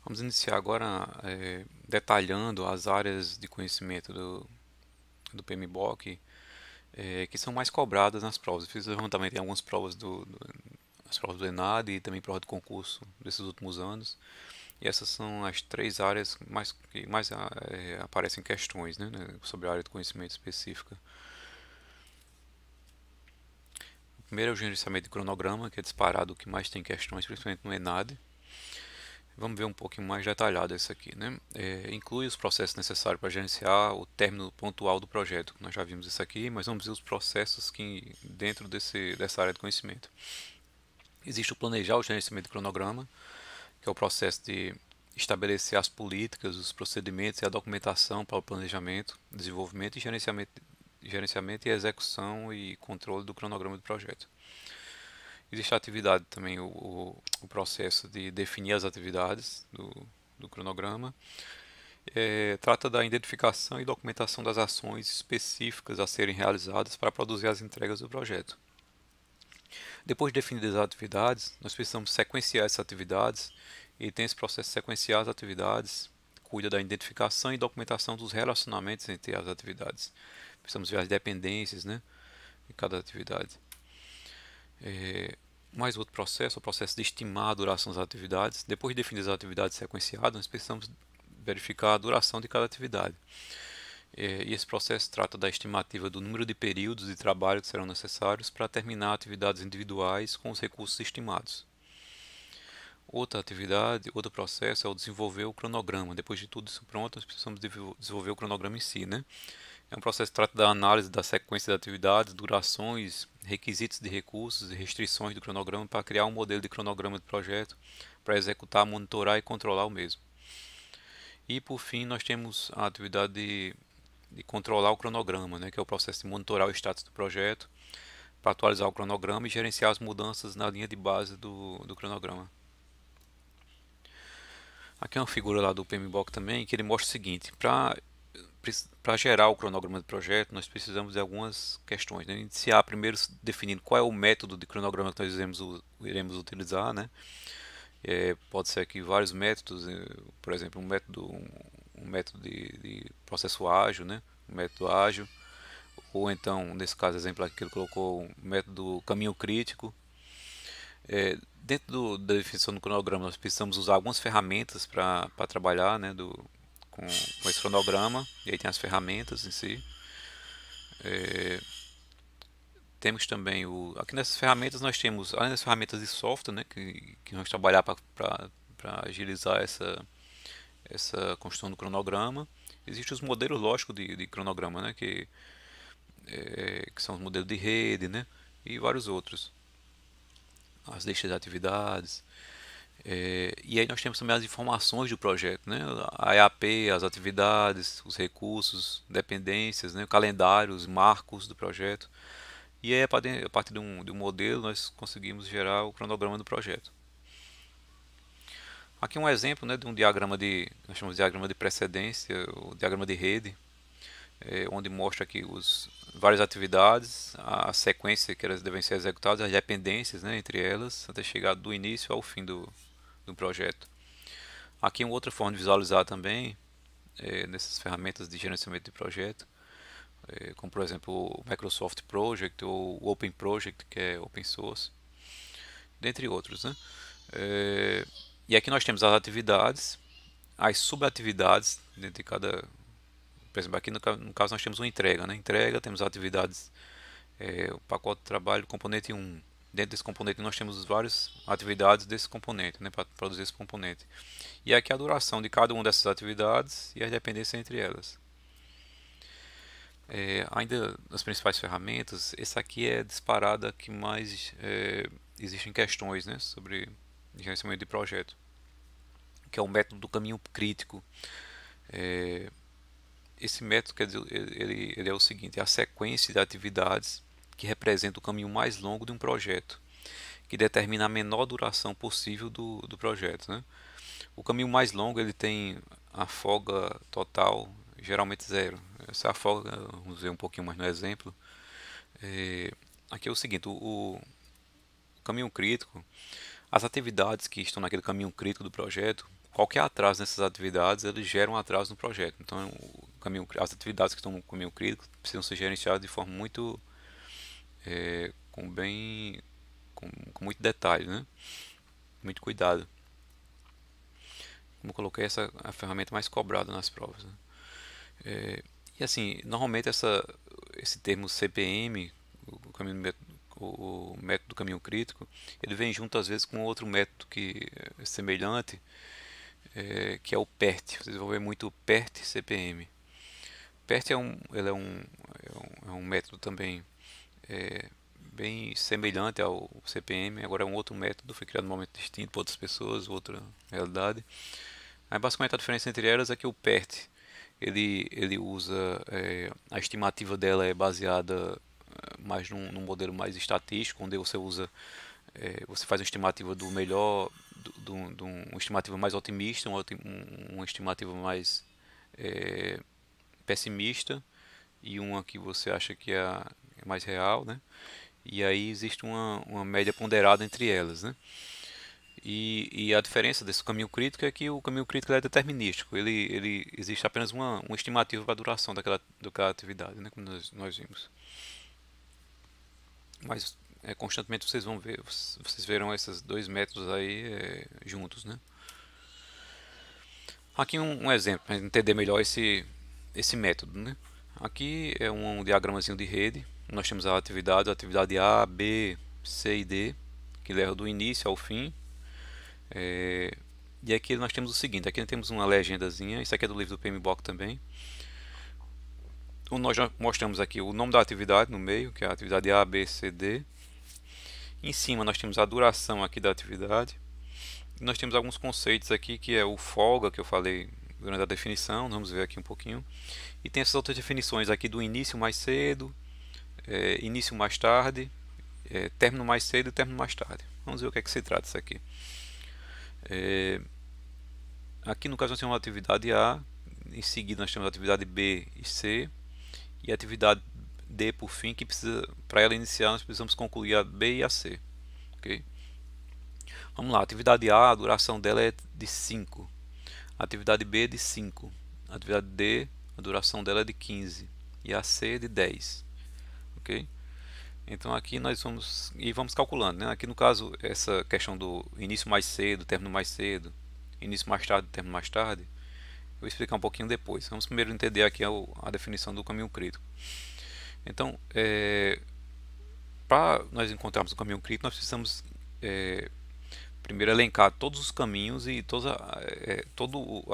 Vamos iniciar agora detalhando as áreas de conhecimento do PMBOK que são mais cobradas nas provas. Eu fiz levantamento em algumas provas as provas do ENAD e também prova de concurso desses últimos anos. E essas são as três áreas que mais aparecem questões, sobre a área de conhecimento específica. O primeiro é o gerenciamento de cronograma, que é disparado o que mais tem questões, principalmente no ENAD. Vamos ver um pouquinho mais detalhado isso aqui, né? Inclui os processos necessários para gerenciar o término pontual do projeto. Nós já vimos isso aqui, mas vamos ver os processos que dentro dessa área de conhecimento. Existe o planejar o gerenciamento de cronograma, que é o processo de estabelecer as políticas, os procedimentos e a documentação para o planejamento, desenvolvimento e gerenciamento e execução e controle do cronograma do projeto. Existe a atividade também, o processo de definir as atividades do cronograma. Trata da identificação e documentação das ações específicas a serem realizadas para produzir as entregas do projeto. Depois de definidas as atividades, nós precisamos sequenciar essas atividades e tem esse processo de sequenciar as atividades, cuida da identificação e documentação dos relacionamentos entre as atividades. Precisamos ver as dependências, né, de cada atividade. Mais outro processo, o processo de estimar a duração das atividades. Depois de definir as atividades sequenciadas, nós precisamos verificar a duração de cada atividade. E esse processo trata da estimativa do número de períodos de trabalho que serão necessários para terminar atividades individuais com os recursos estimados. Outro processo é o desenvolver o cronograma. Depois de tudo isso pronto, nós precisamos desenvolver o cronograma em si, né? É um processo que trata da análise da sequência de atividades, durações, requisitos de recursos e restrições do cronograma para criar um modelo de cronograma de projeto para executar, monitorar e controlar o mesmo. E por fim, nós temos a atividade de controlar o cronograma, né, que é o processo de monitorar o status do projeto, para atualizar o cronograma e gerenciar as mudanças na linha de base do cronograma. Aqui é uma figura lá do PMBOK também, que ele mostra o seguinte: para gerar o cronograma do projeto, nós precisamos de algumas questões, né? Iniciar primeiro definindo qual é o método de cronograma que nós iremos utilizar, né? Pode ser aqui vários métodos, por exemplo, um método de processo ágil, né? Um método ágil, ou então, nesse caso, exemplo aqui que ele colocou, um método caminho crítico. Dentro da definição do cronograma, nós precisamos usar algumas ferramentas para trabalhar, né, com esse cronograma, e aí tem as ferramentas em si. Temos também aqui nessas ferramentas nós temos, além das ferramentas de software, né, que vamos trabalhar para agilizar essa construção do cronograma. Existem os modelos lógicos de cronograma, né, que são os modelos de rede, né, e vários outros. As listas de atividades. E aí nós temos também as informações do projeto, né? A EAP, as atividades, os recursos, dependências, né? O calendário, os marcos do projeto. E aí, a partir de um modelo, nós conseguimos gerar o cronograma do projeto. Aqui um exemplo, né, de um diagrama nós chamamos de diagrama de precedência, o diagrama de rede, onde mostra aqui várias atividades, a sequência que elas devem ser executadas, as dependências, né, entre elas, até chegar do início ao fim do projeto. Aqui uma outra forma de visualizar também, nessas ferramentas de gerenciamento de projeto, como por exemplo o Microsoft Project ou o Open Project, que é open source, dentre outros, né? E aqui nós temos as atividades, as subatividades dentro de cada. Por exemplo, aqui no caso nós temos uma entrega, né? Entrega, temos atividades, o pacote de trabalho, componente 1. Dentro desse componente nós temos várias atividades desse componente, né, para produzir esse componente. E aqui a duração de cada uma dessas atividades e as dependências entre elas. Ainda nas principais ferramentas, essa aqui é disparada que mais existem questões, né, sobre gerenciamento de projeto, que é o método do caminho crítico. Esse método, quer dizer, ele é o seguinte: é a sequência de atividades que representa o caminho mais longo de um projeto, que determina a menor duração possível do projeto, né? O caminho mais longo ele tem a folga total geralmente zero. Essa é a folga, vamos ver um pouquinho mais no exemplo. Aqui é o seguinte: o caminho crítico, as atividades que estão naquele caminho crítico do projeto qualquer atraso nessas atividades, eles geram atraso no projeto. Então, as atividades que estão no caminho crítico precisam ser gerenciadas de forma muito, com bem, com muito detalhe, né? Muito cuidado. Como eu coloquei, essa é a ferramenta mais cobrada nas provas, né? E assim, normalmente esse termo CPM, o caminho, o método do caminho crítico, ele vem junto às vezes com outro método que é semelhante, que é o PERT. Vocês vão ver muito o PERT CPM. PERT ele é um método também bem semelhante ao CPM, agora é um outro método, foi criado num momento distinto por outras pessoas, outra realidade. Aí basicamente a diferença entre elas é que o PERT ele usa, a estimativa dela é baseada mais num modelo mais estatístico, onde você usa, você faz uma estimativa do melhor, uma estimativa mais otimista, uma estimativa mais pessimista e uma que você acha que é mais real, né? E aí existe uma média ponderada entre elas, né? E a diferença desse caminho crítico é que o caminho crítico é determinístico. Ele existe apenas uma estimativa para a duração daquela atividade, né? Como nós vimos. Mas constantemente vocês vão ver, vocês verão esses dois métodos aí juntos, né? Aqui um exemplo para entender melhor esse método, né? Aqui é um diagramazinho de rede. Nós temos a atividade A, B, C e D, que leva do início ao fim. E aqui nós temos o seguinte, aqui nós temos uma legendazinha, isso aqui é do livro do PMBOK também. Nós já mostramos aqui o nome da atividade no meio, que é a atividade A, B, C, D. Em cima nós temos a duração aqui da atividade. E nós temos alguns conceitos aqui, que é o folga, que eu falei durante a definição, vamos ver aqui um pouquinho. E tem essas outras definições aqui do início mais cedo, início mais tarde, término mais cedo e término mais tarde. Vamos ver o que é que se trata isso aqui. Aqui no caso nós temos a atividade A, em seguida nós temos a atividade B e C, e a atividade D por fim, que precisa, para ela iniciar nós precisamos concluir a B e a C. Okay? Vamos lá, a atividade A, a duração dela é de 5, a atividade B é de 5, a atividade D, a duração dela é de 15 e a C é de 10. Ok? Então aqui nós vamos calculando, né? Aqui no caso essa questão do início mais cedo, término mais cedo, início mais tarde, término mais tarde, eu vou explicar um pouquinho depois. Vamos primeiro entender aqui a definição do caminho crítico. Então, para nós encontrarmos o caminho crítico, nós precisamos primeiro elencar todos os caminhos e toda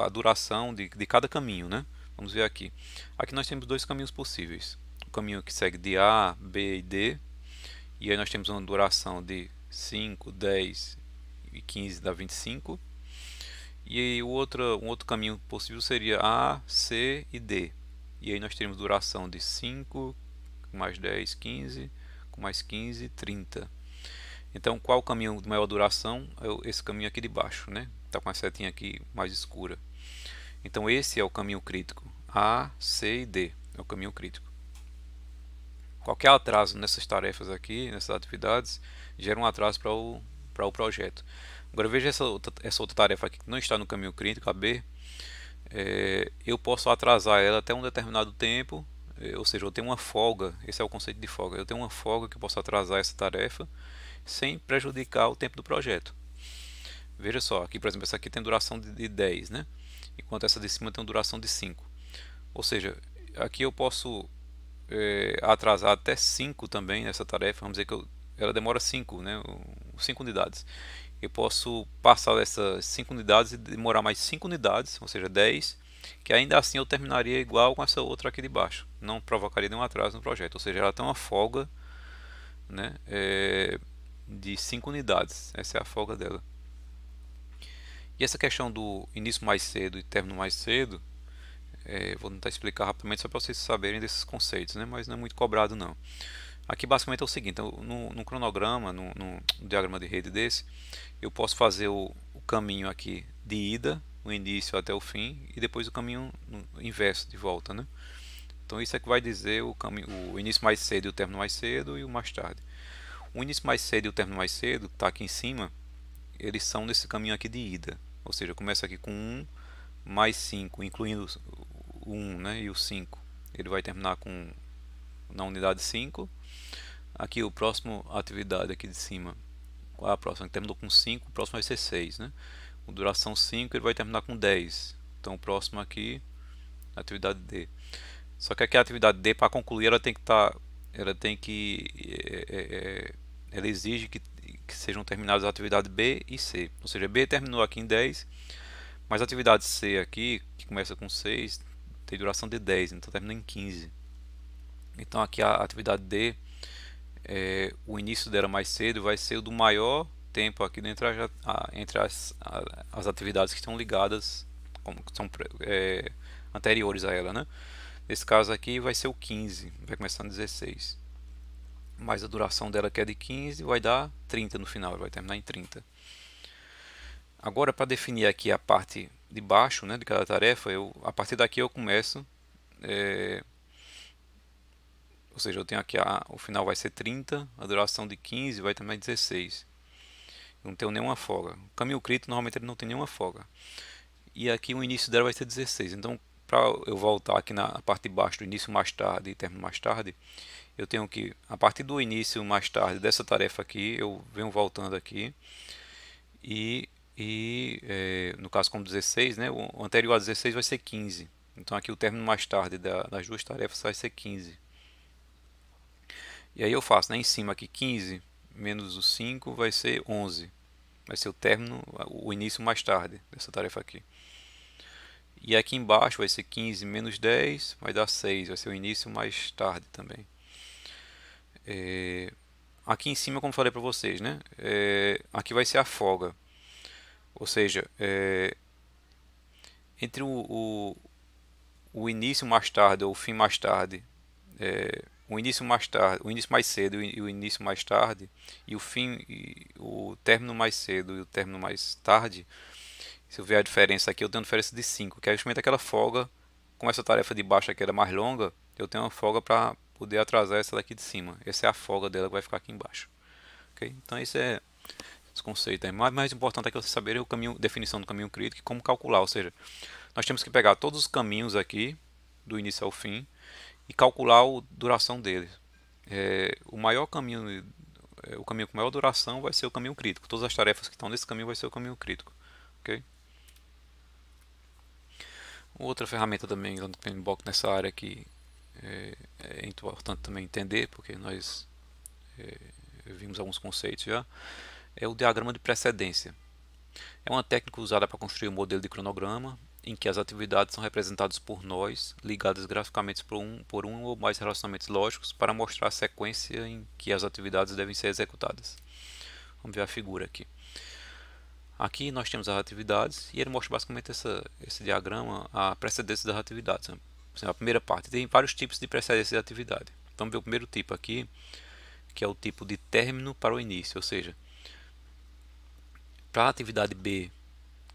a duração de cada caminho, né? Vamos ver aqui. Aqui nós temos dois caminhos possíveis. O caminho que segue de A, B e D. E aí nós temos uma duração de 5, 10 e 15 dá 25. E aí um outro caminho possível seria A, C e D. E aí nós teremos duração de 5, com mais 10, 15, com mais 15, 30. Então qual o caminho de maior duração? É esse caminho aqui de baixo, né? Está com a setinha aqui mais escura. Então esse é o caminho crítico. A, C e D é o caminho crítico. Qualquer atraso nessas tarefas aqui, nessas atividades, gera um atraso para o projeto. Agora veja essa outra tarefa aqui que não está no caminho crítico, a B. Eu posso atrasar ela até um determinado tempo, ou seja, eu tenho uma folga, esse é o conceito de folga. Eu tenho uma folga que eu posso atrasar essa tarefa sem prejudicar o tempo do projeto. Veja só, aqui por exemplo, essa aqui tem duração de 10, né? Enquanto essa de cima tem duração de 5. Ou seja, aqui eu posso atrasar até 5 também nessa tarefa. Vamos dizer que ela demora 5, né? 5 unidades. Eu posso passar dessas 5 unidades e demorar mais 5 unidades, ou seja, 10, que ainda assim eu terminaria igual com essa outra aqui de baixo. Não provocaria nenhum atraso no projeto. Ou seja, ela tem uma folga, né, de 5 unidades. Essa é a folga dela. E essa questão do início mais cedo e término mais cedo, vou tentar explicar rapidamente só para vocês saberem desses conceitos, né? Mas não é muito cobrado não. Aqui basicamente é o seguinte, no cronograma, no diagrama de rede desse, eu posso fazer o caminho aqui de ida, o início até o fim, e depois o caminho inverso de volta, né? Então isso é que vai dizer o início mais cedo e o término mais cedo e o mais tarde. O início mais cedo e o término mais cedo, que está aqui em cima, eles são nesse caminho aqui de ida. Ou seja, começa aqui com 1 mais 5, incluindo o 1, né, e o 5. Ele vai terminar na unidade 5. Aqui o próximo atividade aqui de cima, qual é a próxima? Terminou com 5, o próximo vai ser 6, né? Com duração 5, ele vai terminar com 10. Então o próximo aqui, atividade D. Só que aqui a atividade D, para concluir, ela tem que estar, ela exige que sejam terminadas a atividade B e C. Ou seja, B terminou aqui em 10, mas a atividade C aqui, que começa com 6, tem duração de 10, então termina em 15. Então aqui a atividade D, o início dela mais cedo vai ser o do maior tempo aqui entre as atividades que estão ligadas, como que são anteriores a ela, né? Nesse caso aqui vai ser o 15, vai começar no 16. Mas a duração dela, que é de 15, vai dar 30 no final, vai terminar em 30. Agora, para definir aqui a parte de baixo, né, de cada tarefa, a partir daqui eu começo, ou seja, eu tenho aqui o final vai ser 30, a duração de 15 vai terminar em 16. Eu não tenho nenhuma folga. O caminho crítico normalmente ele não tem nenhuma folga. E aqui o início dela vai ser 16. Então, para eu voltar aqui na parte de baixo do início mais tarde e término mais tarde, eu tenho que, a partir do início mais tarde dessa tarefa aqui, eu venho voltando aqui no caso como 16, né, o anterior a 16 vai ser 15. Então aqui o término mais tarde das duas tarefas vai ser 15. E aí eu faço, né, em cima aqui 15 menos o 5 vai ser 11. Vai ser o término, o início mais tarde dessa tarefa aqui. E aqui embaixo vai ser 15 menos 10, vai dar 6, vai ser o início mais tarde também. Aqui em cima, como falei para vocês, né? Aqui vai ser a folga. Ou seja, entre o início mais tarde ou o fim mais tarde, o início mais tarde, o início mais cedo e o início mais tarde, e o fim, o término mais cedo e o término mais tarde, se eu ver a diferença aqui, eu tenho uma diferença de 5, que é justamente aquela folga. Como essa tarefa de baixo aqui era mais longa, eu tenho uma folga para poder atrasar essa daqui de cima. Essa é a folga dela que vai ficar aqui embaixo. Okay? Então esse é esse conceito aí. Mas mais importante é que vocês saberem o caminho, definição do caminho crítico e como calcular. Ou seja, nós temos que pegar todos os caminhos aqui, do início ao fim, e calcular a duração deles. O maior caminho, o caminho com maior duração vai ser o caminho crítico. Todas as tarefas que estão nesse caminho vai ser o caminho crítico. Okay? Outra ferramenta também do PMBOK nessa área aqui é importante também entender, porque nós vimos alguns conceitos já, é o diagrama de precedência. É uma técnica usada para construir um modelo de cronograma em que as atividades são representadas por nós, ligadas graficamente por um ou mais relacionamentos lógicos para mostrar a sequência em que as atividades devem ser executadas. Vamos ver a figura aqui. Aqui nós temos as atividades e ele mostra basicamente esse diagrama, a precedência das atividades. A primeira parte tem vários tipos de precedência de atividade. Vamos ver o primeiro tipo aqui, que é o tipo de término para o início, ou seja, para a atividade B,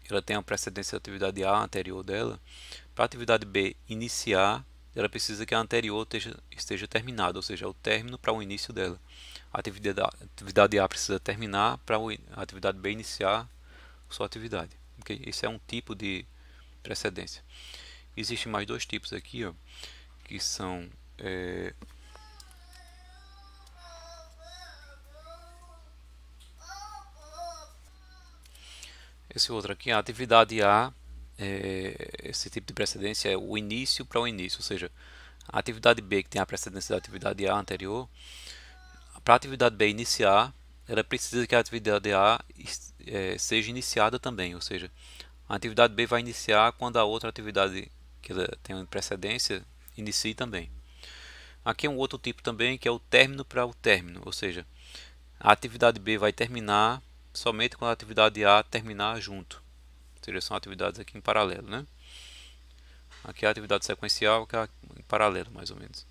ela tem a precedência da atividade A anterior dela. Para a atividade B iniciar, ela precisa que a anterior esteja terminada, ou seja, o término para o início dela. A atividade A precisa terminar para a atividade B iniciar sua atividade. Okay? Esse é um tipo de precedência. Existem mais dois tipos aqui, ó, que são esse outro aqui, a atividade A, esse tipo de precedência é o início para o início, ou seja, a atividade B que tem a precedência da atividade A anterior, para a atividade B iniciar, ela precisa que a atividade A seja iniciada também, ou seja, a atividade B vai iniciar quando a outra atividade que ela tem precedência inicie também. Aqui é um outro tipo também que é o término para o término, ou seja, a atividade B vai terminar somente quando a atividade A terminar junto. Ou seja, são atividades aqui em paralelo, né? Aqui é a atividade sequencial, que é em paralelo, mais ou menos.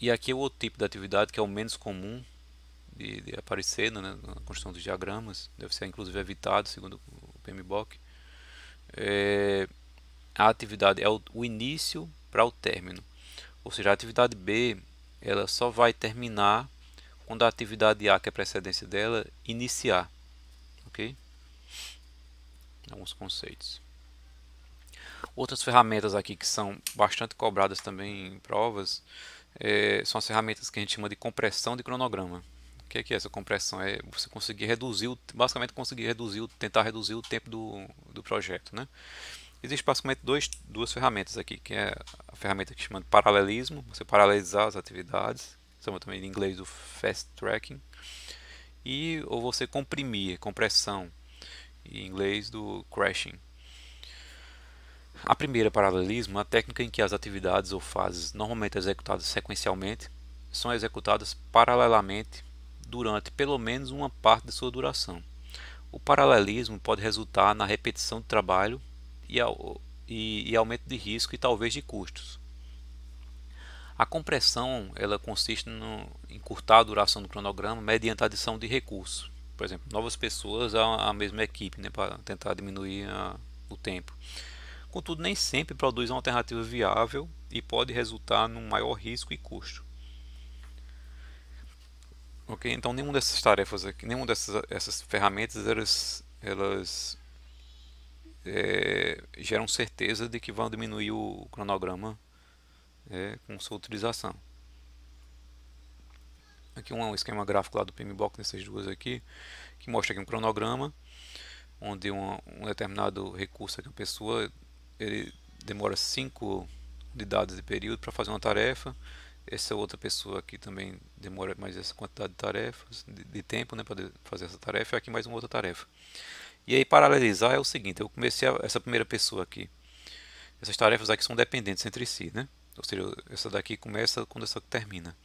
E aqui é o outro tipo de atividade, que é o menos comum de aparecer, né, na construção dos diagramas. Deve ser, inclusive, evitado, segundo o PMBOK. A atividade é o início para o término. Ou seja, a atividade B ela só vai terminar quando a atividade A, que é a precedência dela, iniciar. Okay? alguns conceitos. Outras ferramentas aqui que são bastante cobradas também em provas são as ferramentas que a gente chama de compressão de cronograma. O que é essa compressão? É você conseguir reduzir, basicamente conseguir reduzir, tentar reduzir o tempo do projeto, né? Existe basicamente duas ferramentas aqui, que é a ferramenta que chama de paralelismo, você paralelizar as atividades, chama também em inglês do fast tracking, ou você comprimir, compressão, em inglês do crashing. A primeira, paralelismo, é uma técnica em que as atividades ou fases normalmente executadas sequencialmente são executadas paralelamente durante pelo menos uma parte de sua duração. O paralelismo pode resultar na repetição de trabalho e aumento de risco e talvez de custos. A compressão ela consiste em encurtar a duração do cronograma mediante a adição de recursos. Por exemplo, novas pessoas à mesma equipe, né, para tentar diminuir o tempo. Contudo, nem sempre produz uma alternativa viável e pode resultar num maior risco e custo. Ok, então nenhuma dessas tarefas aqui, nenhuma essas ferramentas elas geram certeza de que vão diminuir o cronograma com sua utilização. Aqui um esquema gráfico lá do PMBOK nessas duas aqui, que mostra aqui um cronograma onde um determinado recurso aqui, a pessoa ele demora 5 unidades de período para fazer uma tarefa. Essa outra pessoa aqui também demora mais essa quantidade de tarefas, de tempo, né, para fazer essa tarefa, e aqui mais uma outra tarefa. E aí paralelizar é o seguinte, eu comecei essa primeira pessoa aqui, essas tarefas aqui são dependentes entre si, né? Ou seja, essa daqui começa quando essa termina.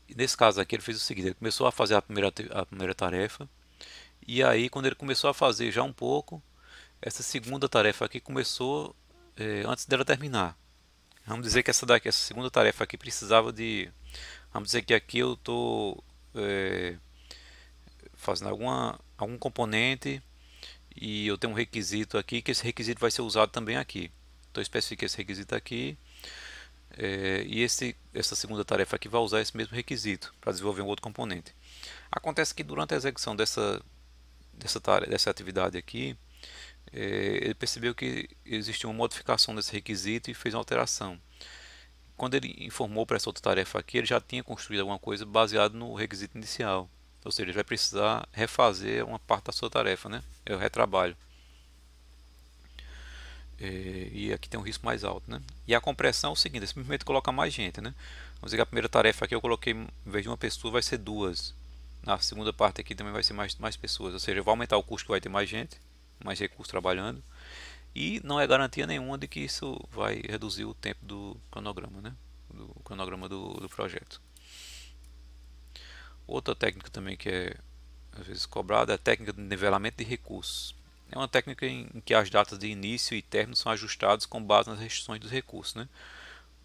E nesse caso aqui ele fez o seguinte, ele começou a fazer a primeira tarefa, e aí quando ele começou a fazer já um pouco, essa segunda tarefa aqui começou antes dela terminar. Vamos dizer que essa segunda tarefa aqui precisava de... Vamos dizer que aqui eu estou fazendo algum componente e eu tenho um requisito aqui, que esse requisito vai ser usado também aqui. Então eu especifiquei esse requisito aqui e essa segunda tarefa aqui vai usar esse mesmo requisito para desenvolver um outro componente. Acontece que durante a execução dessa atividade aqui, ele percebeu que existia uma modificação desse requisito e fez uma alteração. Quando ele informou para essa outra tarefa aqui, ele já tinha construído alguma coisa baseado no requisito inicial. Ou seja, ele vai precisar refazer uma parte da sua tarefa, né? É o retrabalho. E aqui tem um risco mais alto, né? E a compressão é o seguinte, é simplesmente colocar mais gente, né? Vamos dizer que a primeira tarefa aqui eu coloquei, em vez de uma pessoa, vai ser duas. Na segunda parte aqui também vai ser mais pessoas. Ou seja, vai aumentar o custo, que vai ter mais gente, mais recursos trabalhando. E não é garantia nenhuma de que isso vai reduzir o tempo do cronograma, né? Do cronograma do projeto. Outra técnica também que é às vezes cobrada é a técnica de nivelamento de recursos. É uma técnica em que as datas de início e término são ajustadas com base nas restrições dos recursos, né?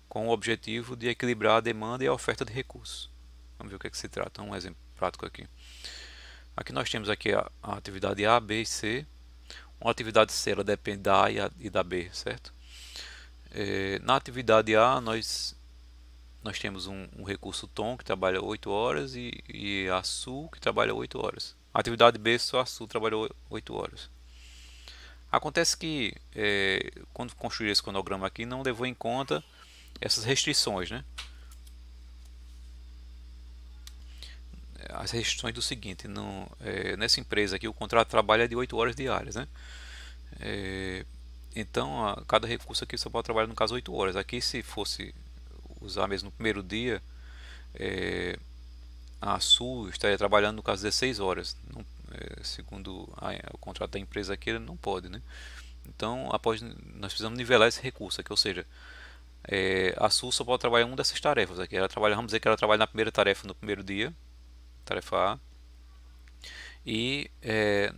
Com o objetivo de equilibrar a demanda e a oferta de recursos. Vamos ver o que é que se trata. Um exemplo prático aqui. Aqui nós temos aqui a atividade A, B e C. Uma atividade C ela depende da A e da B, certo? Na atividade A nós temos um recurso Tom que trabalha 8 horas e a Sul que trabalha 8 horas. A atividade B só a Sul trabalhou 8 horas. Acontece que quando construí esse cronograma aqui não levou em conta essas restrições, né? As restrições do seguinte, nessa empresa aqui o contrato de trabalho é de 8 horas diárias, né? Então cada recurso aqui só pode trabalhar no caso 8 horas. Aqui se fosse usar mesmo no primeiro dia, a Sul estaria trabalhando no caso 16 horas. Não, segundo o contrato da empresa aqui, ele não pode, né? Então nós precisamos nivelar esse recurso aqui, ou seja, a Sul só pode trabalhar uma dessas tarefas aqui. Vamos dizer que ela trabalha na primeira tarefa no primeiro dia, tarefa A, e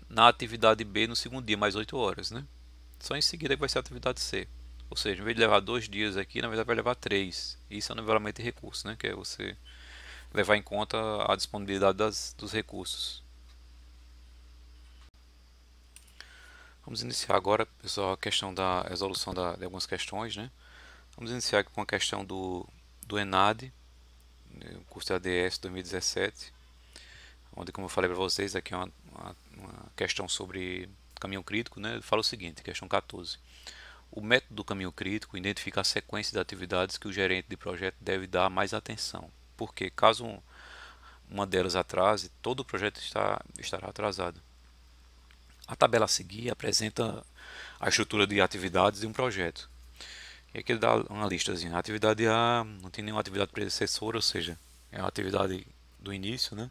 na atividade B no segundo dia, mais 8 horas, né? Só em seguida que vai ser a atividade C. Ou seja, em vez de levar 2 dias aqui, na verdade vai levar 3. Isso é o nivelamento de recursos, né? Que é você levar em conta a disponibilidade dos recursos. Vamos iniciar agora, pessoal, a questão da resolução de algumas questões, né? Vamos iniciar com a questão do ENAD, o curso ADS 2017, onde, como eu falei para vocês, aqui é uma questão sobre caminho crítico, né, fala o seguinte, questão 14. O método do caminho crítico identifica a sequência de atividades que o gerente de projeto deve dar mais atenção, porque caso uma delas atrase, todo o projeto estará atrasado. A tabela a seguir apresenta a estrutura de atividades de um projeto. E aqui ele dá uma listazinha. A atividade A não tem nenhuma atividade predecessora, ou seja, é a atividade do início, né?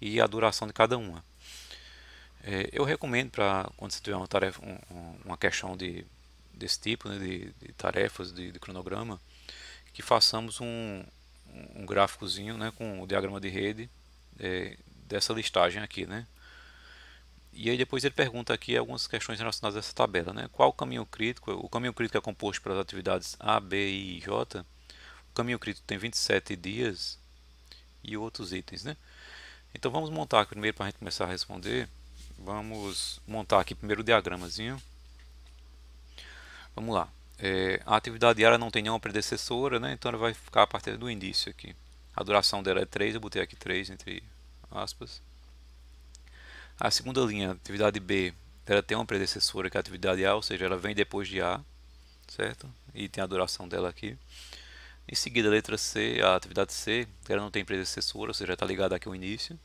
E a duração de cada uma. Eu recomendo para quando você tiver uma tarefa, uma questão desse tipo, né, de tarefas, de cronograma, que façamos um gráficozinho, né, com o diagrama de rede dessa listagem aqui, né? E aí depois ele pergunta aqui algumas questões relacionadas a essa tabela, né? Qual o caminho crítico? O caminho crítico é composto pelas atividades A, B, I e J. O caminho crítico tem 27 dias e outros itens, né? Então vamos montar aqui primeiro para a gente começar a responder. Vamos montar aqui primeiro o diagramazinho. Vamos lá. A atividade A não tem nenhuma predecessora, né? Então ela vai ficar a partir do início aqui. A duração dela é 3, eu botei aqui 3 entre aspas. A segunda linha, atividade B, ela tem uma predecessora que é a atividade A, ou seja, ela vem depois de A, certo? E tem a duração dela aqui. Em seguida, a letra C, a atividade C, ela não tem predecessora, ou seja, está ligada aqui ao início.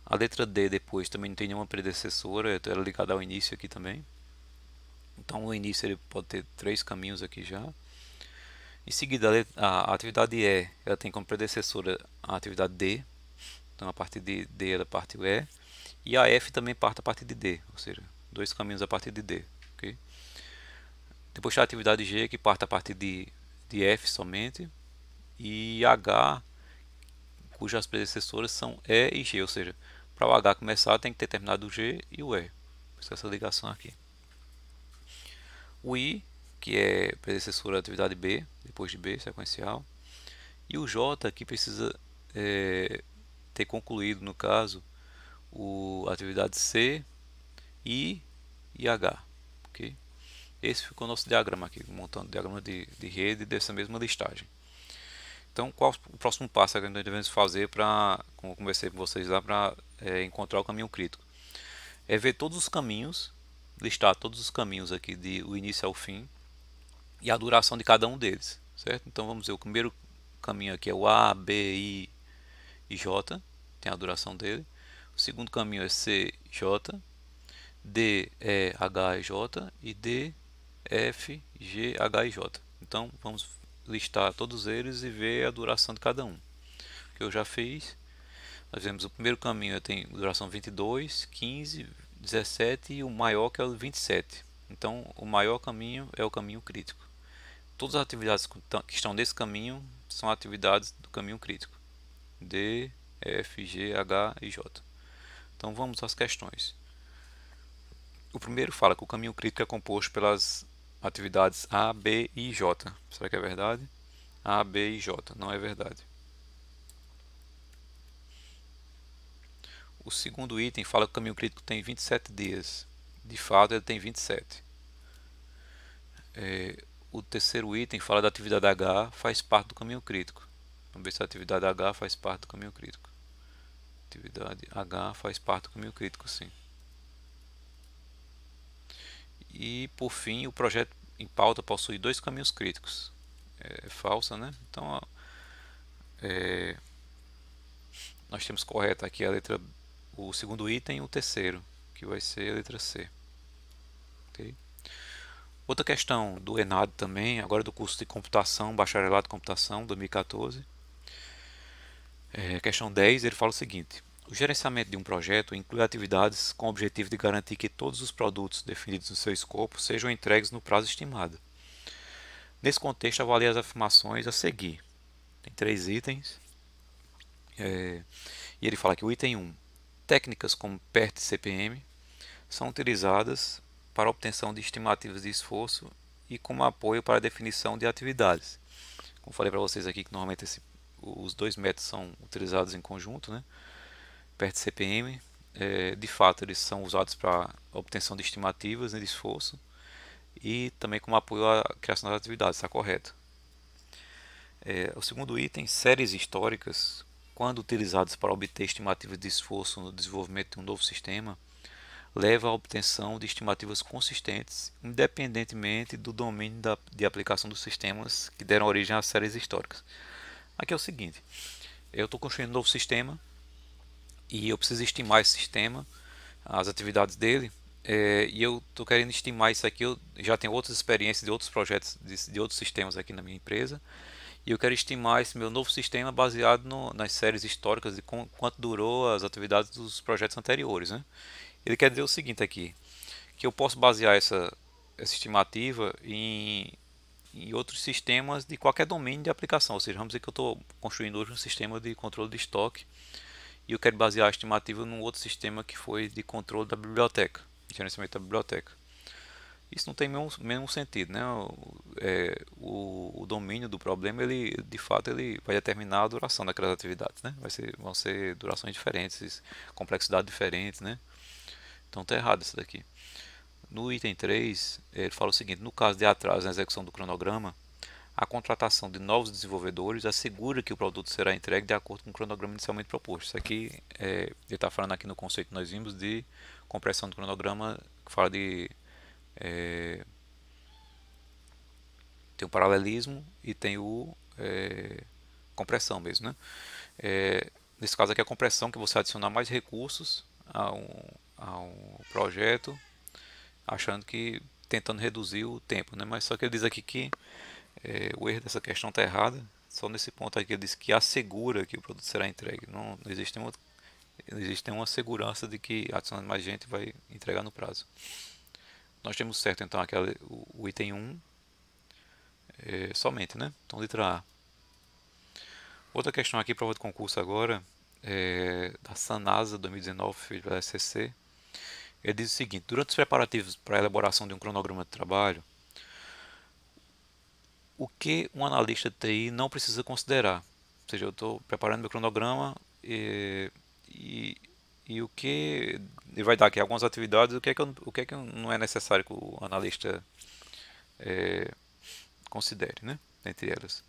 A letra D depois também não tem nenhuma predecessora, ela é ligada ao início aqui também. Então o início ele pode ter 3 caminhos aqui já. Em seguida, a atividade E, ela tem como predecessora a atividade D. Então a partir de D ela parte o E. E a F também parte a partir de D, ou seja, 2 caminhos a partir de D. Okay? Depois tem a atividade G, que parte a partir de F somente. E H, cujas predecessoras são E e G, ou seja, para o H começar tem que ter terminado o G e o E. Por isso essa ligação aqui. O I, que é predecessor da atividade B, depois de B, sequencial. E o J, que precisa ter concluído, no caso, a atividade C, I e H. Okay? Esse ficou o nosso diagrama aqui, montando o diagrama de rede dessa mesma listagem. Então, qual o próximo passo que nós devemos fazer para, como eu conversei com vocês lá, para encontrar o caminho crítico? É ver todos os caminhos, listar todos os caminhos aqui do início ao fim e a duração de cada um deles, certo? Então vamos ver, o primeiro caminho aqui é o A, B, I e J, tem a duração dele. O segundo caminho é C, J, D, E, H e J e D, F, G, H e J. Então vamos listar todos eles e ver a duração de cada um. Que eu já fiz. Nós vemos o primeiro caminho tem duração 22, 15, 17 e o maior que é o 27. Então o maior caminho é o caminho crítico. Todas as atividades que estão nesse caminho são atividades do caminho crítico. D, F, G, H e J. Então vamos às questões. O primeiro fala que o caminho crítico é composto pelas atividades A, B e J. Será que é verdade? A, B e J. Não é verdade. O segundo item fala que o caminho crítico tem 27 dias. De fato, ele tem 27. O terceiro item fala da atividade H, faz parte do caminho crítico. Vamos ver se a atividade H faz parte do caminho crítico. Atividade H faz parte do caminho crítico, sim. E, por fim, o projeto em pauta possui 2 caminhos críticos. É falsa, né? Então, nós temos correta aqui a letra, o segundo item e o terceiro, que vai ser a letra C. Okay? Outra questão do ENAD também, agora do curso de computação, bacharelado de computação, 2014. Questão 10, ele fala o seguinte: o gerenciamento de um projeto inclui atividades com o objetivo de garantir que todos os produtos definidos no seu escopo sejam entregues no prazo estimado. Nesse contexto, avalie as afirmações a seguir. Tem 3 itens. E ele fala que o item 1, técnicas como PERT e CPM são utilizadas para a obtenção de estimativas de esforço e como apoio para a definição de atividades. Como falei para vocês aqui que normalmente os 2 métodos são utilizados em conjunto, né? PERT e CPM, de fato eles são usados para a obtenção de estimativas de esforço e também como apoio à criação das atividades, está correto. O segundo item, séries históricas, quando utilizadas para obter estimativas de esforço no desenvolvimento de um novo sistema, leva à obtenção de estimativas consistentes, independentemente do domínio de aplicação dos sistemas que deram origem às séries históricas. Aqui é o seguinte, eu estou construindo um novo sistema e eu preciso estimar esse sistema, as atividades dele, e eu estou querendo estimar isso aqui. Eu já tenho outras experiências de outros projetos, de outros sistemas aqui na minha empresa, e eu quero estimar esse meu novo sistema baseado nas séries históricas e quanto durou as atividades dos projetos anteriores, né? Ele quer dizer o seguinte aqui, que eu posso basear essa estimativa em outros sistemas de qualquer domínio de aplicação. Ou seja, vamos dizer que eu estou construindo hoje um sistema de controle de estoque e eu quero basear a estimativa num outro sistema que foi de controle da biblioteca, de gerenciamento da biblioteca. Isso não tem mesmo sentido, né? O domínio do problema, ele de fato ele vai determinar a duração daquelas atividades, né? Vão ser durações diferentes, complexidades diferentes, né? Então está errado isso daqui. No item 3, ele fala o seguinte: no caso de atraso na execução do cronograma, a contratação de novos desenvolvedores assegura que o produto será entregue de acordo com o cronograma inicialmente proposto. Isso aqui, ele está falando aqui no conceito que nós vimos de compressão do cronograma, que fala de tem o paralelismo e tem o compressão mesmo, né? Nesse caso aqui a compressão, que você adicionar mais recursos a um projeto, achando que tentando reduzir o tempo, né? Mas só que ele diz aqui que o erro dessa questão está errado. Só nesse ponto aqui ele diz que assegura que o produto será entregue. Não existe uma segurança de que adicionando mais gente vai entregar no prazo. Nós temos certo então o item 1 somente, né? Então letra A. Outra questão aqui, prova de concurso agora, da Sanasa 2019, feita pela SCC. Ele diz o seguinte: durante os preparativos para a elaboração de um cronograma de trabalho, o que um analista de TI não precisa considerar? Ou seja, eu estou preparando meu cronograma e o que ele vai dar aqui algumas atividades, o que é que não é necessário que o analista considere, né? Entre elas,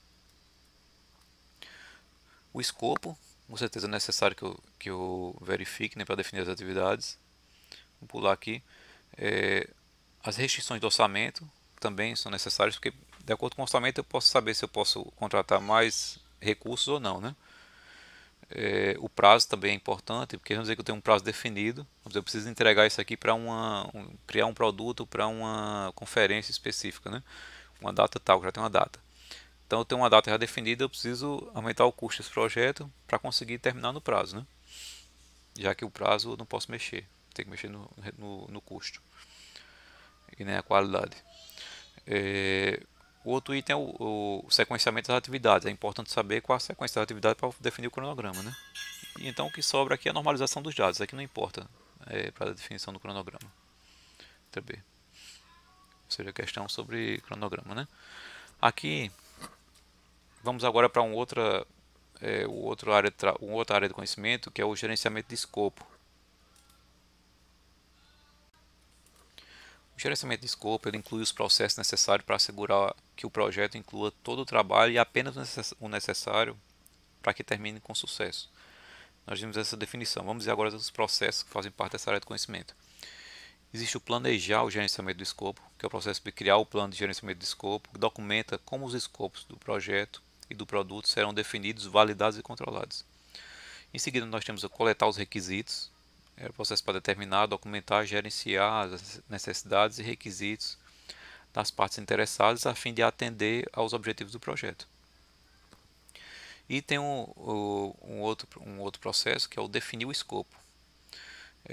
o escopo, com certeza é necessário que eu verifique, né, para definir as atividades. Vou pular aqui. As restrições do orçamento também são necessárias, porque de acordo com o orçamento eu posso saber se eu posso contratar mais recursos ou não, né? O prazo também é importante, porque vamos dizer que eu tenho um prazo definido, vamos dizer, eu preciso entregar isso aqui para criar um produto para uma conferência específica, né? Uma data tal, já tem uma data. Então eu tenho uma data já definida, eu preciso aumentar o custo desse projeto para conseguir terminar no prazo, né? Já que o prazo eu não posso mexer, tem que mexer no custo e nem a qualidade. O outro item é o sequenciamento das atividades. É importante saber qual a sequência das atividades para definir o cronograma, né? E então o que sobra aqui é a normalização dos dados. Aqui não importa para a definição do cronograma. Também. Ou seja, a questão sobre cronograma, né? Aqui vamos agora para uma outra área de conhecimento, que é o gerenciamento de escopo. O gerenciamento de escopo ele inclui os processos necessários para assegurar que o projeto inclua todo o trabalho e apenas o necessário para que termine com sucesso. Nós vimos essa definição. Vamos ver agora os processos que fazem parte dessa área de conhecimento. Existe o planejar o gerenciamento do escopo, que é o processo de criar o plano de gerenciamento de escopo, que documenta como os escopos do projeto e do produto serão definidos, validados e controlados. Em seguida, nós temos o coletar os requisitos, o processo para determinar, documentar, gerenciar as necessidades e requisitos das partes interessadas a fim de atender aos objetivos do projeto. E tem um outro processo que é o definir o escopo.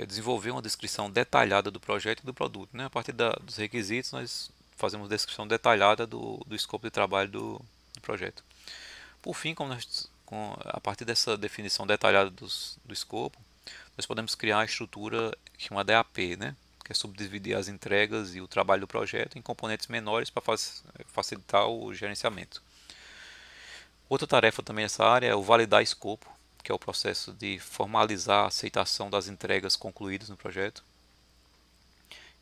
Desenvolver uma descrição detalhada do projeto e do produto, né? A partir dos requisitos nós fazemos descrição detalhada do escopo de trabalho do projeto. Por fim, a partir dessa definição detalhada do escopo, nós podemos criar a estrutura chamada EAP, né? Que é subdividir as entregas e o trabalho do projeto em componentes menores para facilitar o gerenciamento. Outra tarefa também nessa área é o validar escopo, que é o processo de formalizar a aceitação das entregas concluídas no projeto.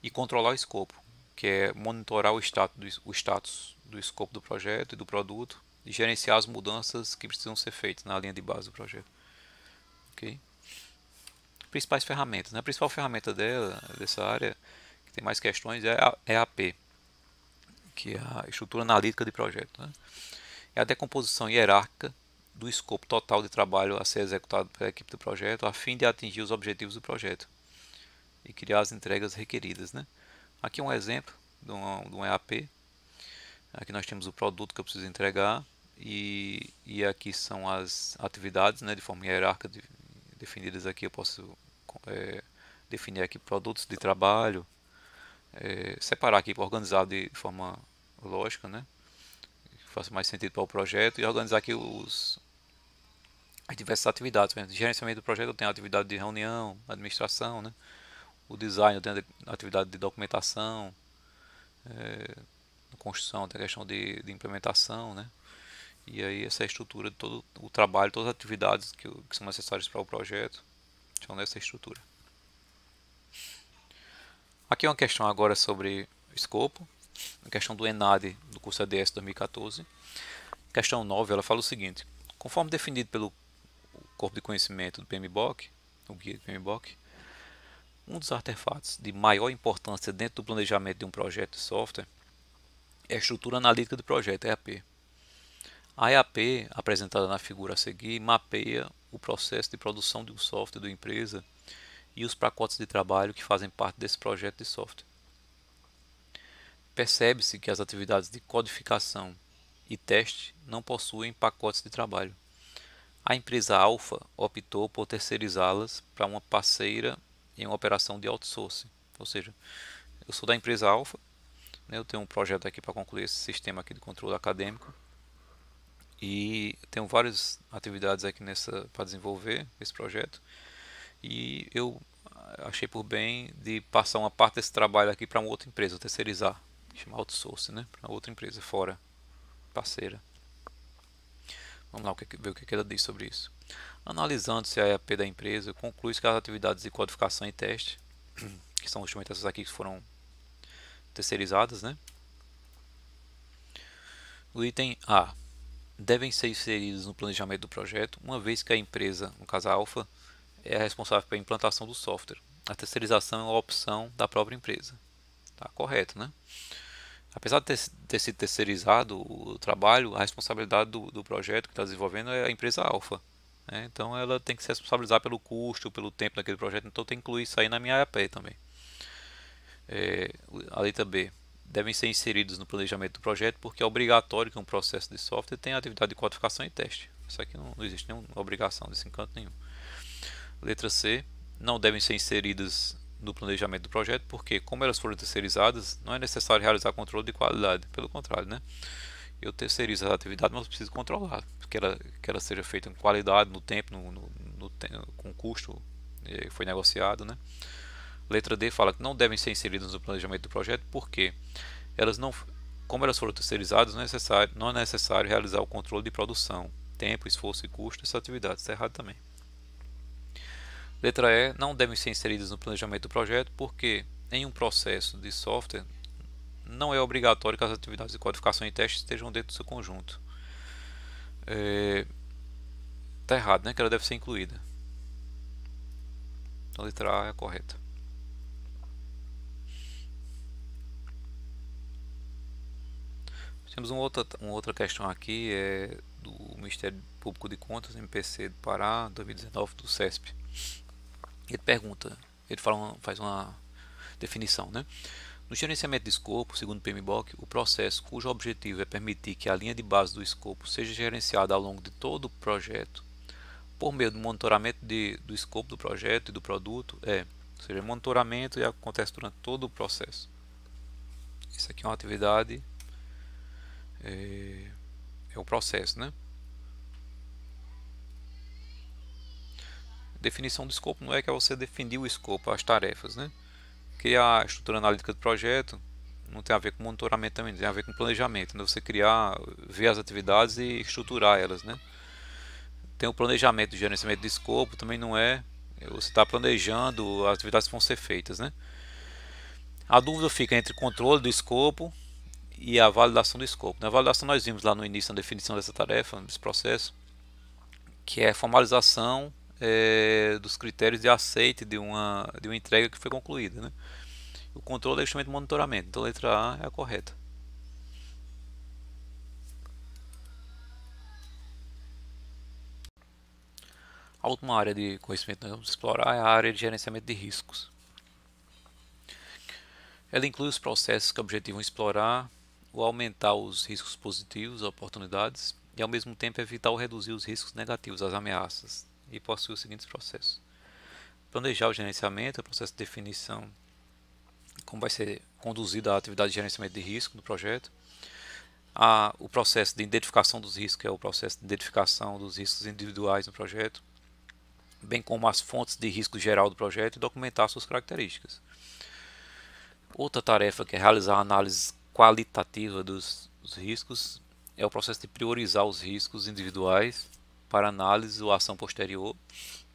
E controlar o escopo, que é monitorar o status do escopo do projeto e do produto e gerenciar as mudanças que precisam ser feitas na linha de base do projeto. Ok? principais ferramentas, né? A principal ferramenta dessa área, que tem mais questões, é a EAP, que é a estrutura analítica de projeto, né? É a decomposição hierárquica do escopo total de trabalho a ser executado pela equipe do projeto, a fim de atingir os objetivos do projeto e criar as entregas requeridas, né? Aqui um exemplo de um EAP. Aqui nós temos o produto que eu preciso entregar e aqui são as atividades, né, de forma hierárquica definidas aqui. Eu posso definir aqui produtos de trabalho, separar aqui, organizar de forma lógica, né, que faça mais sentido para o projeto, e organizar aqui as diversas atividades. Por exemplo, gerenciamento do projeto eu tenho a atividade de reunião, administração, né, o design eu tenho a atividade de documentação, construção, tem a questão de implementação, né? E aí essa é a estrutura de todo o trabalho, todas as atividades que são necessárias para o projeto estão nessa estrutura. Aqui é uma questão agora sobre escopo, a questão do ENAD do curso ADS 2014. Questão 9, ela fala o seguinte: conforme definido pelo corpo de conhecimento do PMBOK, o guia do PMBOK, um dos artefatos de maior importância dentro do planejamento de um projeto de software é a estrutura analítica do projeto, EAP. A EAP, apresentada na figura a seguir, mapeia o processo de produção de um software da empresa e os pacotes de trabalho que fazem parte desse projeto de software. Percebe-se que as atividades de codificação e teste não possuem pacotes de trabalho. A empresa Alpha optou por terceirizá-las para uma parceira em uma operação de outsourcing. Ou seja, eu sou da empresa Alpha, eu tenho um projeto aqui para concluir esse sistema aqui de controle acadêmico e tenho várias atividades aqui para desenvolver esse projeto, e eu achei por bem de passar uma parte desse trabalho aqui para uma outra empresa, terceirizar, chamar outsourcing, né, para outra empresa fora, parceira. Vamos lá ver o que ela diz sobre isso. Analisando-se a EAP da empresa, conclui-se que as atividades de codificação e teste, que são justamente essas aqui que foram terceirizadas, né? O item A: devem ser inseridos no planejamento do projeto, uma vez que a empresa, no caso a Alpha, é a responsável pela implantação do software. A terceirização é uma opção da própria empresa. Tá correto, né? Apesar de ter sido terceirizado o trabalho, a responsabilidade do projeto que está desenvolvendo é a empresa Alpha, né? Então ela tem que se responsabilizar pelo custo, pelo tempo daquele projeto, então tem que incluir isso aí na minha EAP também. A letra B: devem ser inseridos no planejamento do projeto porque é obrigatório que um processo de software tenha atividade de codificação e teste. Isso aqui não existe nenhuma obrigação desse encanto nenhum. Letra C: não devem ser inseridas no planejamento do projeto porque, como elas foram terceirizadas, não é necessário realizar controle de qualidade. Pelo contrário, né? Eu terceirizo a atividade, mas eu preciso controlar que ela seja feita com qualidade, no tempo, com custo que foi negociado, né? Letra D fala que não devem ser inseridas no planejamento do projeto porque como elas foram terceirizadas, não é necessário realizar o controle de produção, tempo, esforço e custo dessas atividades. Está errado também. Letra E: não devem ser inseridas no planejamento do projeto porque em um processo de software não é obrigatório que as atividades de codificação e teste estejam dentro do seu conjunto. Está errado, né? Que ela deve ser incluída. A letra A é a correta. Temos uma outra questão aqui, do Ministério Público de Contas, MPC do Pará, 2019, do CESP. Ele faz uma definição, né? No gerenciamento de escopo, segundo o PMBOK, o processo cujo objetivo é permitir que a linha de base do escopo seja gerenciada ao longo de todo o projeto por meio do monitoramento do escopo do projeto e do produto, ou seja, monitoramento e acontece durante todo o processo. Isso aqui é uma atividade, é o processo, né? Definição do escopo não é que é você definir o escopo, as tarefas, né? Criar a estrutura analítica do projeto não tem a ver com monitoramento também, tem a ver com planejamento, né? Você criar, ver as atividades e estruturar elas, né? Tem o planejamento de gerenciamento de escopo, também não é você está planejando as atividades que vão ser feitas, né? A dúvida fica entre controle do escopo e a validação do escopo. Na validação nós vimos lá no início a definição dessa tarefa, desse processo, que é formalização dos critérios de aceite de uma entrega que foi concluída, né? O controle é justamente o monitoramento, então a letra A é a correta. A última área de conhecimento que nós vamos explorar é a área de gerenciamento de riscos. Ela inclui os processos que objetivam explorar ou aumentar os riscos positivos, oportunidades, e ao mesmo tempo evitar ou reduzir os riscos negativos, as ameaças, e possui os seguintes processos. Planejar o gerenciamento, é o processo de definição, como vai ser conduzida a atividade de gerenciamento de risco do projeto. O processo de identificação dos riscos, é o processo de identificação dos riscos individuais no projeto, bem como as fontes de risco geral do projeto e documentar suas características. Outra tarefa que é realizar a análise qualitativa dos riscos é o processo de priorizar os riscos individuais para análise ou ação posterior,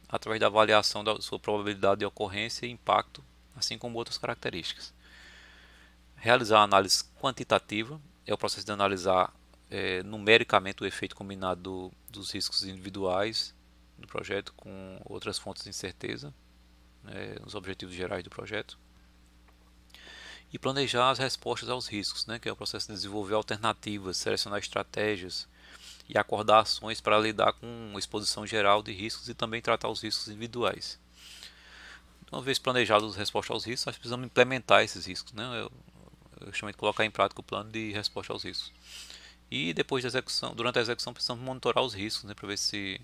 através da avaliação da sua probabilidade de ocorrência e impacto, assim como outras características. Realizar a análise quantitativa é o processo de analisar numericamente o efeito combinado dos riscos individuais do projeto com outras fontes de incerteza, os objetivos gerais do projeto. E planejar as respostas aos riscos, que é o processo de desenvolver alternativas, selecionar estratégias e acordar ações para lidar com a exposição geral de riscos e também tratar os riscos individuais. Uma vez planejadas as respostas aos riscos, nós precisamos implementar esses riscos, eu chamo de colocar em prática o plano de resposta aos riscos. E depois da execução, durante a execução, precisamos monitorar os riscos, para ver se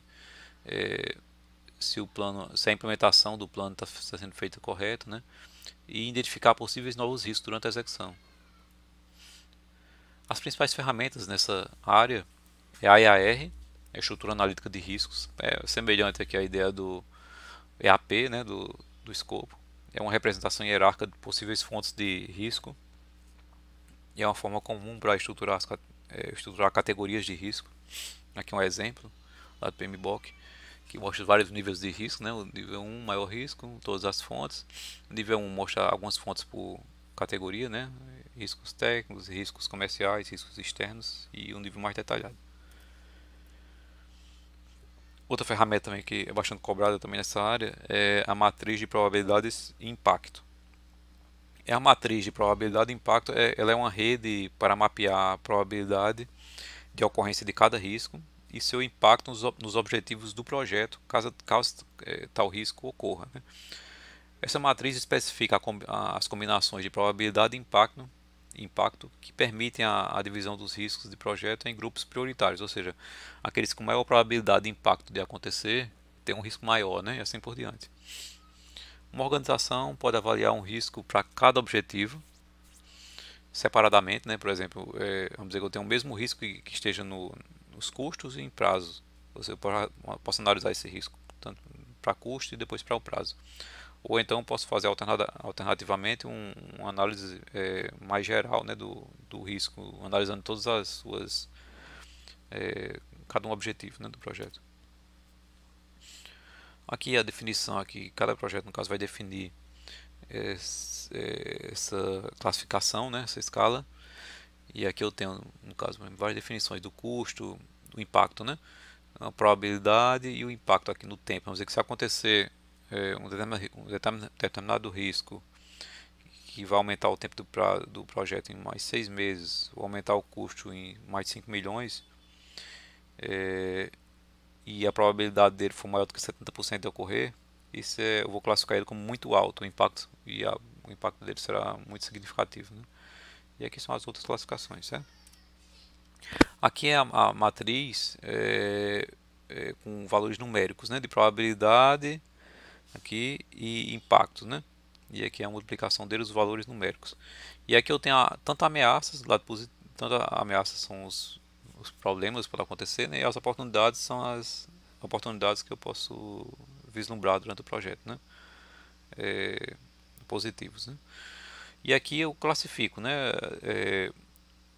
a implementação do plano está sendo feita correta, e identificar possíveis novos riscos durante a execução. As principais ferramentas nessa área é a EAR, a Estrutura Analítica de Riscos, é semelhante aqui à ideia do EAP, do escopo. É uma representação hierárquica de possíveis fontes de risco e é uma forma comum para estruturar categorias de risco. Aqui um exemplo lá do PMBOK, que mostra os vários níveis de risco, O nível 1, maior risco, todas as fontes. O nível 1 mostra algumas fontes por categoria, Riscos técnicos, riscos comerciais, riscos externos e um nível mais detalhado. Outra ferramenta também que é bastante cobrada também nessa área é a matriz de probabilidades e impacto. A matriz de probabilidade e impacto ela é uma rede para mapear a probabilidade de ocorrência de cada risco e seu impacto nos objetivos do projeto, caso tal risco ocorra. Essa matriz especifica as combinações de probabilidade e impacto que permitem a divisão dos riscos de projeto em grupos prioritários, ou seja, aqueles com maior probabilidade de impacto de acontecer têm um risco maior, e assim por diante. Uma organização pode avaliar um risco para cada objetivo separadamente, por exemplo, vamos dizer que eu tenho o mesmo risco que esteja nos custos e em prazos. Eu posso analisar esse risco tanto para custo e depois para o prazo. Ou então posso fazer alternativamente uma análise mais geral, do risco, analisando todas as suas cada um objetivo, do projeto. Aqui a definição, aqui cada projeto no caso vai definir essa classificação, essa escala. E aqui eu tenho no caso várias definições do custo, do impacto, a probabilidade e o impacto aqui no tempo. Vamos dizer que se acontecer um determinado risco que vai aumentar o tempo do projeto em mais 6 meses, ou aumentar o custo em mais de 5 milhões, e a probabilidade dele for maior do que 70% de ocorrer, eu vou classificar ele como muito alto, o impacto, o impacto dele será muito significativo. E aqui são as outras classificações, certo? Aqui é a matriz com valores numéricos, de probabilidade aqui e impactos, E aqui é a multiplicação deles, os valores numéricos. E aqui eu tenho tanto ameaças, tanto ameaças são os problemas que podem acontecer, e as oportunidades são as oportunidades que eu posso vislumbrar durante o projeto, positivos, E aqui eu classifico,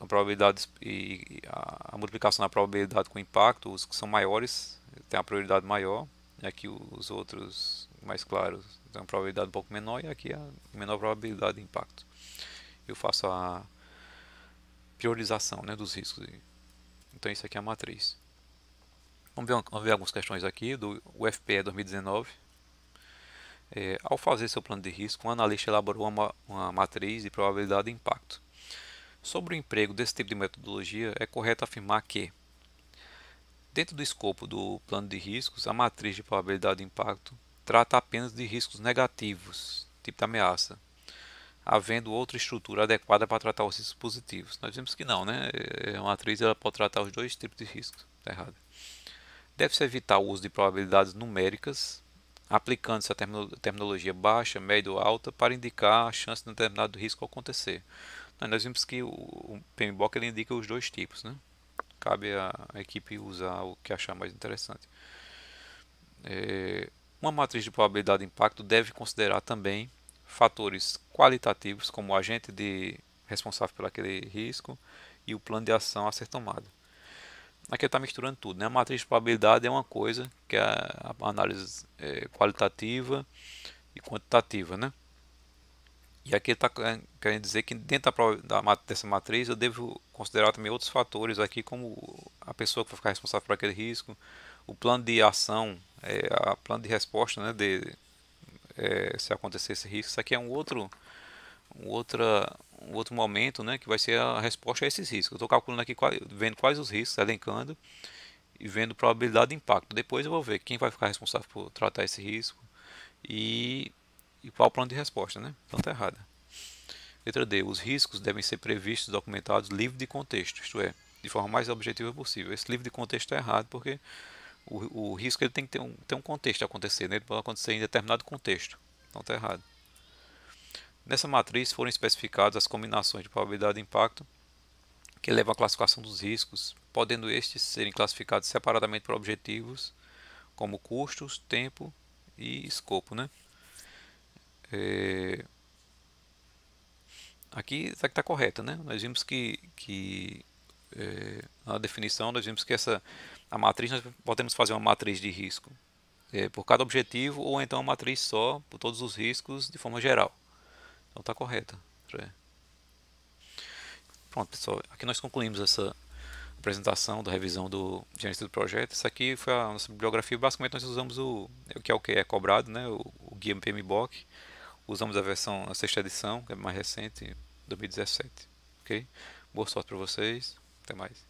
a probabilidade e a multiplicação da probabilidade com impacto, os que são maiores têm a prioridade maior, e aqui os outros mais claros têm uma probabilidade um pouco menor, e aqui a menor probabilidade de impacto. Eu faço a priorização dos riscos. Então isso aqui é a matriz. Vamos ver algumas questões aqui do UFPE 2019. Ao fazer seu plano de risco, um analista elaborou uma matriz de probabilidade de impacto. Sobre o emprego desse tipo de metodologia, é correto afirmar que, dentro do escopo do plano de riscos, a matriz de probabilidade de impacto trata apenas de riscos negativos, tipo de ameaça, havendo outra estrutura adequada para tratar os riscos positivos. Nós vimos que não, né? A matriz ela pode tratar os dois tipos de riscos. Está errado. Deve-se evitar o uso de probabilidades numéricas, aplicando-se a terminologia baixa, média ou alta para indicar a chance de um determinado risco acontecer. Nós vimos que o PMBOK ele indica os dois tipos, né? Cabe à equipe usar o que achar mais interessante. Uma matriz de probabilidade de impacto deve considerar também fatores qualitativos, como o agente responsável por aquele risco e o plano de ação a ser tomado. Aqui está misturando tudo, né? A matriz de probabilidade é uma coisa, que é a análise qualitativa e quantitativa, né? E aqui ele está querendo dizer que dentro dessa matriz eu devo considerar também outros fatores aqui, como a pessoa que vai ficar responsável por aquele risco, o plano de ação, a plano de resposta, né, se acontecer esse risco. Isso aqui é um, outra, um outro momento, né, que vai ser a resposta a esses riscos. Eu estou calculando aqui, vendo quais os riscos, elencando e vendo probabilidade de impacto. Depois eu vou ver quem vai ficar responsável por tratar esse risco e, e qual o plano de resposta, né? Então está errado. Letra D. Os riscos devem ser previstos e documentados livre de contexto, isto é, de forma mais objetiva possível. Esse livre de contexto é errado porque o risco ele tem que ter um contexto a acontecer, né? Ele pode acontecer em determinado contexto. Então está errado. Nessa matriz foram especificadas as combinações de probabilidade de impacto que levam à classificação dos riscos, podendo estes serem classificados separadamente por objetivos, como custos, tempo e escopo, né? Aqui está correta, né? Nós vimos que na definição nós vimos que a matriz nós podemos fazer uma matriz de risco por cada objetivo ou então uma matriz só por todos os riscos de forma geral. Então está correta. Pronto, pessoal. Aqui nós concluímos essa apresentação da revisão do gerente do projeto. Isso aqui foi a nossa bibliografia. Basicamente nós usamos o que é cobrado, né? O guia PMBOK. Usamos a versão, a sexta edição, que é mais recente, 2017. Ok? Boa sorte para vocês. Até mais.